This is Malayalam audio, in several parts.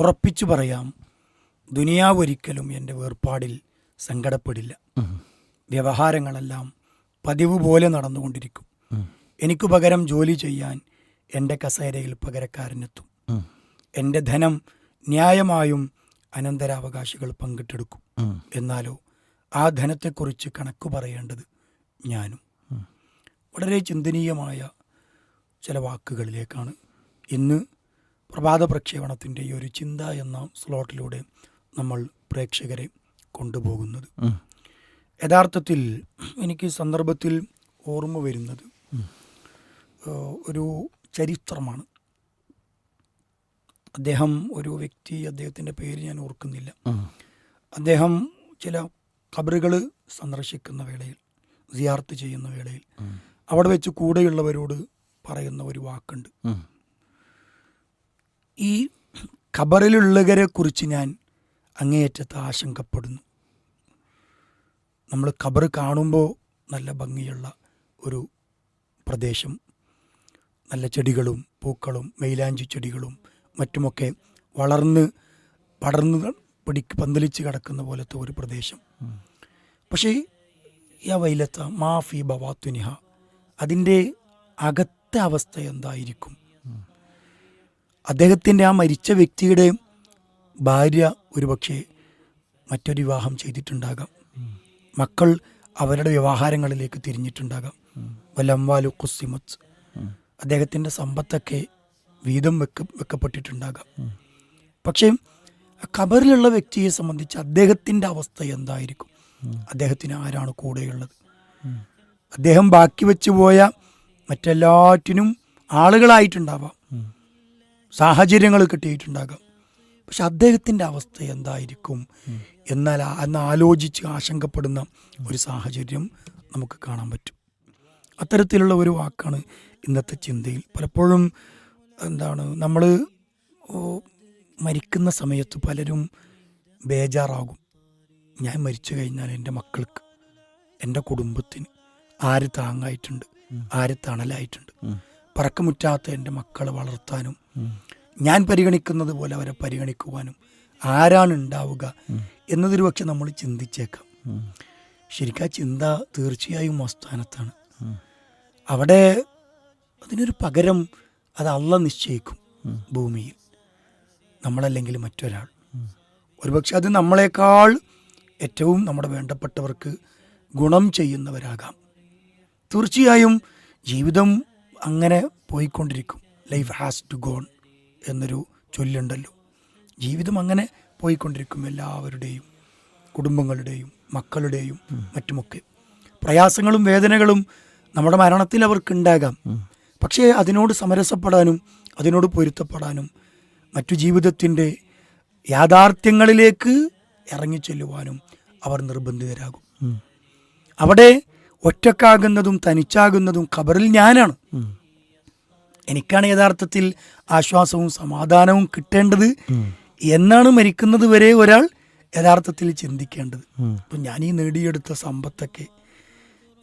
ഉറപ്പിച്ചു പറയാം, ദുനിയാവൊരിക്കലും എൻ്റെ വേർപാടിൽ സങ്കടപ്പെടില്ല. വ്യവഹാരങ്ങളെല്ലാം പതിവ് പോലെ നടന്നുകൊണ്ടിരിക്കും. എനിക്കു പകരം ജോലി ചെയ്യാൻ എൻ്റെ കസേരയിൽ പകരക്കാരനെത്തും. എൻ്റെ ധനം ന്യായമായും അനന്തരാവകാശികൾ പങ്കിട്ടെടുക്കും. എന്നാലോ ആ ധനത്തെക്കുറിച്ച് കണക്ക് പറയേണ്ടത് ഞാനും. വളരെ ചിന്തനീയമായ ചില വാക്കുകളിലേക്കാണ് ഇന്ന് പ്രഭാത പ്രക്ഷേപണത്തിൻ്റെ ഈ ഒരു ചിന്ത എന്ന സ്ലോട്ടിലൂടെ നമ്മൾ പ്രേക്ഷകരെ കൊണ്ടുപോകുന്നത്. യഥാർത്ഥത്തിൽ എനിക്ക് സന്ദർഭത്തിൽ ഓർമ്മ വരുന്നത് ഒരു ചരിത്രമാണ്. അദ്ദേഹം ഒരു വ്യക്തി, അദ്ദേഹത്തിൻ്റെ പേര് ഞാൻ ഓർക്കുന്നില്ല. അദ്ദേഹം ചില ഖബറുകൾ സന്ദർശിക്കുന്ന വേളയിൽ, സിയാർത്ത് ചെയ്യുന്ന വേളയിൽ അവിടെ വെച്ച് കൂടെയുള്ളവരോട് പറയുന്ന ഒരു വാക്കുണ്ട്. ഈ ഖബറിലുള്ളവരെ കുറിച്ച് ഞാൻ അങ്ങേയറ്റത്ത് ആശങ്കപ്പെടുന്നു. നമ്മൾ ഖബർ കാണുമ്പോൾ നല്ല ഭംഗിയുള്ള ഒരു പ്രദേശം, നല്ല ചെടികളും പൂക്കളും മൈലാഞ്ചി ചെടികളും മറ്റുമൊക്കെ വളർന്ന് പടർന്ന് പന്തലിച്ച് കിടക്കുന്ന പോലത്തെ ഒരു പ്രദേശം. പക്ഷേ യാ വൈലത്ത മാഫി ബവാത്തുനിഹ, അതിൻ്റെ അകത്തെ അവസ്ഥ എന്തായിരിക്കും? അദ്ദേഹത്തിൻ്റെ ആ മരിച്ച വ്യക്തിയുടെ ഭാര്യ ഒരുപക്ഷെ മറ്റൊരു വിവാഹം ചെയ്തിട്ടുണ്ടാകാം. മക്കൾ അവരുടെ വ്യവഹാരങ്ങളിലേക്ക് തിരിഞ്ഞിട്ടുണ്ടാകാം. വലംവാലു ഖുസിമത്ത്, അദ്ദേഹത്തിൻ്റെ സമ്പത്തൊക്കെ വീതം വെക്കപ്പെട്ടിട്ടുണ്ടാകാം. പക്ഷേ ഖബറിലുള്ള വ്യക്തിയെ സംബന്ധിച്ച് അദ്ദേഹത്തിൻ്റെ അവസ്ഥ എന്തായിരിക്കും? അദ്ദേഹത്തിന് ആരാണ് കൂടെയുള്ളത്? അദ്ദേഹം ബാക്കി വെച്ചു പോയ മറ്റെല്ലാറ്റിനും ആളുകളായിട്ടുണ്ടാവാം, സാഹചര്യങ്ങൾ കിട്ടിയിട്ടുണ്ടാകാം. പക്ഷെ അദ്ദേഹത്തിൻ്റെ അവസ്ഥ എന്തായിരിക്കും എന്ന് ആലോചിച്ച് ആശങ്കപ്പെടുന്ന ഒരു സാഹചര്യം നമുക്ക് കാണാൻ പറ്റും. അത്തരത്തിലുള്ള ഒരു വാക്കാണ് ഇന്നത്തെ ചിന്തയിൽ. പലപ്പോഴും നമ്മൾ മരിക്കുന്ന സമയത്ത് പലരും ബേജാറാകും. ഞാൻ മരിച്ചു കഴിഞ്ഞാൽ എൻ്റെ മക്കൾക്ക്, എൻ്റെ കുടുംബത്തിന് ആര് താങ്ങായിട്ടുണ്ട്, ആര് തണലായിട്ടുണ്ട്? പറക്കമുറ്റാത്ത എൻ്റെ മക്കളെ വളർത്താനും ഞാൻ പരിഗണിക്കുന്നത് പോലെ അവരെ പരിഗണിക്കുവാനും ആരാണ് ഉണ്ടാവുക എന്നതൊരു പക്ഷെ നമ്മൾ ചിന്തിച്ചേക്കാം. ശരിക്കും ആ ചിന്ത തീർച്ചയായും ആസ്ഥാനത്താണ്. അവിടെ അതിനൊരു പകരം അത് അള്ളാ നിശ്ചയിക്കും. ഭൂമിയിൽ നമ്മളല്ലെങ്കിൽ മറ്റൊരാൾ, ഒരുപക്ഷെ അത് നമ്മളെക്കാൾ ഏറ്റവും നമ്മുടെ വേണ്ടപ്പെട്ടവർക്ക് ഗുണം ചെയ്യുന്നവരാകാം. തീർച്ചയായും ജീവിതം അങ്ങനെ പോയിക്കൊണ്ടിരിക്കും. ലൈഫ് ഹാസ് ടു ഗോൺ എന്നൊരു ചൊല്ലുണ്ടല്ലോ. ജീവിതം അങ്ങനെ പോയിക്കൊണ്ടിരിക്കും. എല്ലാവരുടെയും കുടുംബങ്ങളുടെയും മക്കളുടെയും മറ്റുമൊക്കെ പ്രയാസങ്ങളും വേദനകളും നമ്മുടെ മരണത്തിൽ അവർക്കുണ്ടാകാം. പക്ഷേ അതിനോട് സമരസപ്പെടാനും അതിനോട് പൊരുത്തപ്പെടാനും മറ്റു ജീവിതത്തിൻ്റെ യാഥാർത്ഥ്യങ്ങളിലേക്ക് ഇറങ്ങിച്ചെല്ലുവാനും അവർ നിർബന്ധിതരാകും. അവിടെ ഒറ്റക്കാകുന്നതും തനിച്ചാകുന്നതും ഖബറിൽ ഞാനാണ്. എനിക്കാണ് യഥാർത്ഥത്തിൽ ആശ്വാസവും സമാധാനവും കിട്ടേണ്ടത് എന്നാണ് മരിക്കുന്നത് വരെ ഒരാൾ യഥാർത്ഥത്തിൽ ചിന്തിക്കേണ്ടത്. അപ്പം ഞാൻ ഈ നേടിയെടുത്ത സമ്പത്തൊക്കെ,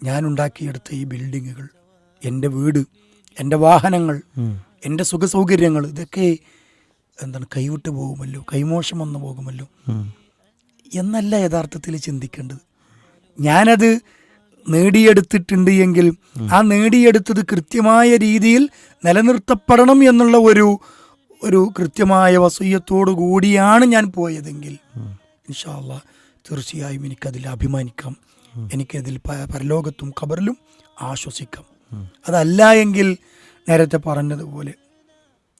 ഞാൻ ഉണ്ടാക്കിയെടുത്ത ഈ ബിൽഡിങ്ങുകൾ, എൻ്റെ വീട്, എൻ്റെ വാഹനങ്ങൾ, എൻ്റെ സുഖസൗകര്യങ്ങൾ, ഇതൊക്കെ കൈവിട്ട് പോകുമല്ലോ, കൈമോശം വന്നു പോകുമല്ലോ എന്നല്ല യഥാർത്ഥത്തിൽ ചിന്തിക്കേണ്ടത്. ഞാനത് നേടിയെടുത്തിട്ടുണ്ട് എങ്കിൽ ആ നേടിയെടുത്തത് കൃത്യമായ രീതിയിൽ നിലനിർത്തപ്പെടണം എന്നുള്ള ഒരു കൃത്യമായ വസീയത്തോടു കൂടിയാണ് ഞാൻ പോയതെങ്കിൽ ഇൻഷാ അല്ലാഹ് തീർച്ചയായും എനിക്കതിൽ അഭിമാനിക്കാം. എനിക്കതിൽ പരലോകത്തും ഖബറിലും ആശ്വസിക്കാം. അതല്ല എങ്കിൽ നേരത്തെ പറഞ്ഞതുപോലെ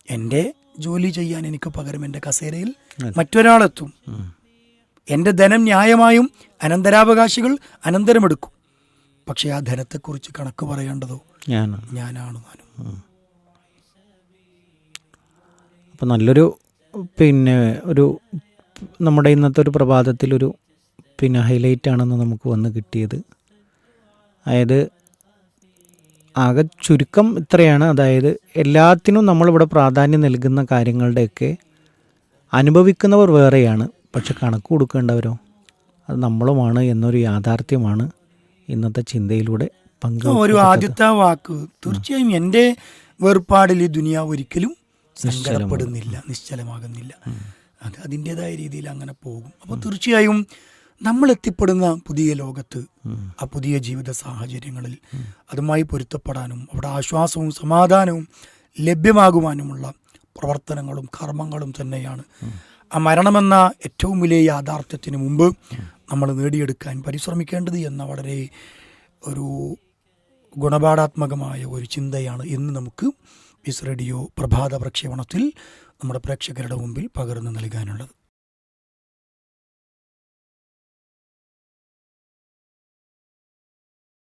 എൻ്റെ ജോലി ചെയ്യാൻ എനിക്ക് പകരം എൻ്റെ കസേരയിൽ മറ്റൊരാളെത്തും. എൻ്റെ ധനം ന്യായമായും അനന്തരാവകാശികൾ അനന്തരമെടുക്കും. പക്ഷെ ആ ധനത്തെക്കുറിച്ച് കണക്ക് പറയേണ്ടതോ ഞാനാണ്. അപ്പം നല്ലൊരു ഒരു നമ്മുടെ ഇന്നത്തെ ഒരു പ്രഭാതത്തിലൊരു ഹൈലൈറ്റ് ആണെന്ന് നമുക്ക് വന്ന് കിട്ടിയത്. അതായത് ആകെ ചുരുക്കം ഇത്രയാണ്. അതായത് എല്ലാത്തിനും നമ്മളിവിടെ പ്രാധാന്യം നൽകുന്ന കാര്യങ്ങളുടെയൊക്കെ അനുഭവിക്കുന്നവർ വേറെയാണ്, പക്ഷെ കണക്ക് കൊടുക്കേണ്ടവരോ അത് നമ്മളുമാണ് എന്നൊരു യാഥാർത്ഥ്യമാണ് ഇന്നത്തെ ചിന്തയിലൂടെ ഒരു ആദ്യത്തെ വാക്ക്. തീർച്ചയായും എൻ്റെ വേർപാടിൽ ഈ ദുനിയാവ് ഒരിക്കലും സങ്കടപ്പെടുന്നില്ല, നിശ്ചലമാകുന്നില്ല. അത് അതിൻ്റേതായ രീതിയിൽ അങ്ങനെ പോകും. അപ്പോൾ തീർച്ചയായും നമ്മൾ എത്തിപ്പെടുന്ന പുതിയ ലോകത്ത്, ആ പുതിയ ജീവിത സാഹചര്യങ്ങളിൽ അതുമായി പൊരുത്തപ്പെടാനും അവിടെ ആശ്വാസവും സമാധാനവും ലഭ്യമാകുവാനുമുള്ള പ്രവർത്തനങ്ങളും കർമ്മങ്ങളും തന്നെയാണ് ആ മരണമെന്ന ഏറ്റവും വലിയ യാഥാർത്ഥ്യത്തിന് മുമ്പ് നമ്മൾ നേടിയെടുക്കാൻ പരിശ്രമിക്കേണ്ടത് എന്ന വളരെ ഒരു ഗുണപാഠാത്മകമായ ഒരു ചിന്തയാണ് ഇന്ന് നമുക്ക് പീസ് റേഡിയോ പ്രഭാത പ്രക്ഷേപണത്തിൽ നമ്മുടെ പ്രേക്ഷകരുടെ മുമ്പിൽ പകർന്നു നൽകാനുള്ളത്.